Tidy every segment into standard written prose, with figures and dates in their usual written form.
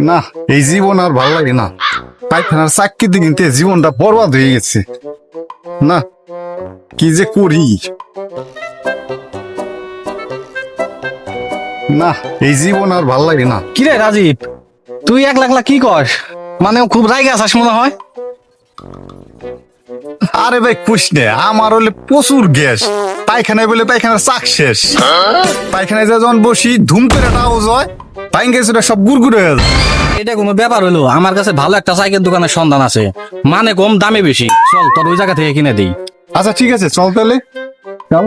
না, এই জীবন আর ভালো লাগে না। পায়খানার চাকরি কিনতে জীবনটা বরবাদ হয়ে গেছে। না, কি যে করি। না, এই জীবন আর ভালো লাগে না। কিরে রাজীব, তুই একলা কি কস? মানে খুব রাগে আছিস মনে হয়। আরে ভাই কুসনে, আমার হলে প্রচুর গ্যাস। পায়খানায় বলে পায়খানার চাক শেষ। পায়খানায় যখন বসি ধুম করে একটা আওয়াজ হয়, পাইন গেছে সব গুড়গুড়ে হয়ে যায়। এটা কোনো ব্যাপার হলো? আমার কাছে ভালো একটা সাইকেল দোকানের সন্ধান আছে, মানে কম দামে বেশি। চল তোর ওই জায়গা থেকে কিনে দিই। আচ্ছা ঠিক আছে, চল তাহলে। চল।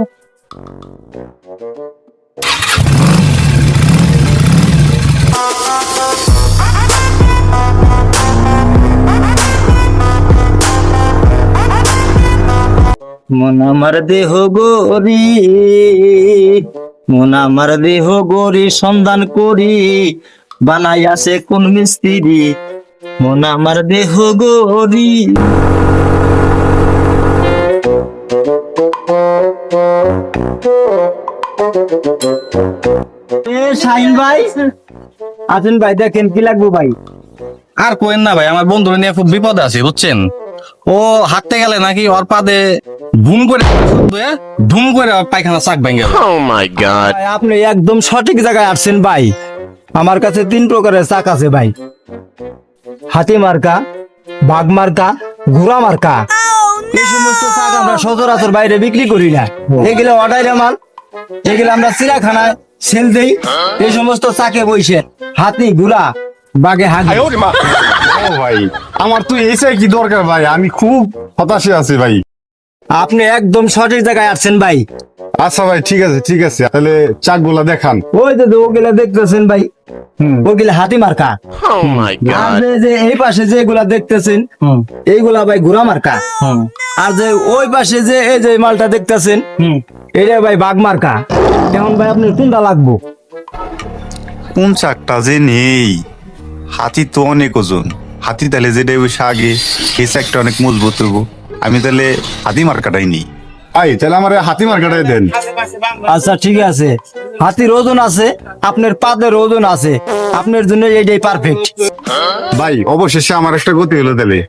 মন আমার দেহ গরি, মন আমার দেহ গরি সন্ধান করি, বানাই আছে কোন মিস্ত্রি, মন আমার দেহ গরি। শাহিন ভাই আছেন ভাই, দেখেন কি লাগবে ভাই? আর কোয়েন না ভাই, আমার বন্ধু নিয়ে খুব বিপদে আছে বুঝছেন। ও হাঁটতে গেলে নাকি ওর পাদে ধুম করে ধুম করে ওর পায়খানা চাক ভেঙে গেল। ভাই, আপনি একদম সঠিক জায়গায় আসছেন ভাই। আমার কাছে 3 প্রকারের চাক আছে ভাই: হাতি মার্কা, বাঘ মার্কা, ঘোড়া মার্কা। এই সমস্ত চাক আমরা সচরাচর বাইরে বিক্রি করি না। এগুলো অর্ডারে মাল, এগুলো আমরা চিড়িয়াখানায় সেল দেই। এই সমস্ত চাকে বইছে হাতি, ঘোড়া, বাঘে হাগি। ও ভাই, আমার তো এই চাই কি দরকার ভাই, আমি খুব হতাশে আছি ভাই। আপনি একদম সঠিক জায়গায় আসছেন ভাই। আচ্ছা ভাই, ঠিক আছে ঠিক আছে, তাহলে চাকগুলা দেখান। ওই যে ওগুলা দেখতেছেন ভাই, ওগুলা হাতি মার্কা। আর যে এই পাশে যেগুলা দেখতেছেন এইগুলা ভাই ঘোড়া মার্কা। আর যে ওই পাশে যে এই যে মালটা দেখতেছেন এটা ভাই বাঘ মার্কা। এখন ভাই আপনার কোনটা লাগবো? কোন চাকটা যে নেই? হাতি তো অনেক ওজন, হাতি তাহলে যেটা বসে আগে এই চাকটা অনেক মজবুত হবো। আমি তাহলে হাতি মার্কাটাই নেই। আই তাহলে আমার হাতি মার্কাটাই দেন। আচ্ছা ঠিক আছে, হাতির ওজন আছে, আপনার পাদের ওজন আছে, আপনার জন্য এইটাই পারফেক্ট ভাই। অবশেষে আমার একটা গতি হলো তাহলে।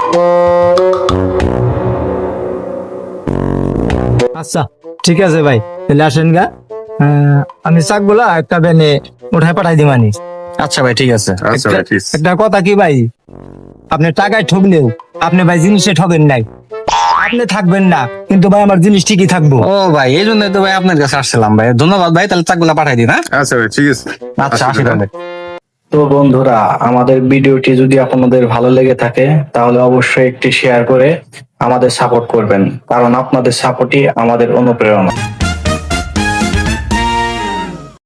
আচ্ছা ঠিক আছে ভাই, তাহলে আসেন গা। আমি চাকগুলা একটা ভ্যানে উঠায় পাঠাই দিমানি। আচ্ছা ভাই ঠিক আছে। আচ্ছা ভাই, ঠিক আছে। একটা কথা কি ভাই, আপনি টাকায় ঠকলেও আপনি ভাই জিনিসে ঠকেন নাই। আপনি থাকবেন না কিন্তু ভাই আমার জিনিস ঠিকই থাকবো। ও ভাই, এই জন্য তো ভাই আপনার কাছে আসছিলাম ভাই। ধন্যবাদ ভাই, তাহলে চাকগুলা পাঠাই দিন। হ্যাঁ আচ্ছা ভাই, ঠিক আছে। আচ্ছা, আসি তাহলে। তো বন্ধুরা, আমাদের ভিডিওটি যদি আপনাদের ভালো লেগে থাকে তাহলে অবশ্যই একটি শেয়ার করে আমাদের সাপোর্ট করবেন, কারণ আপনাদের সাপোর্টই আমাদের অনুপ্রেরণা।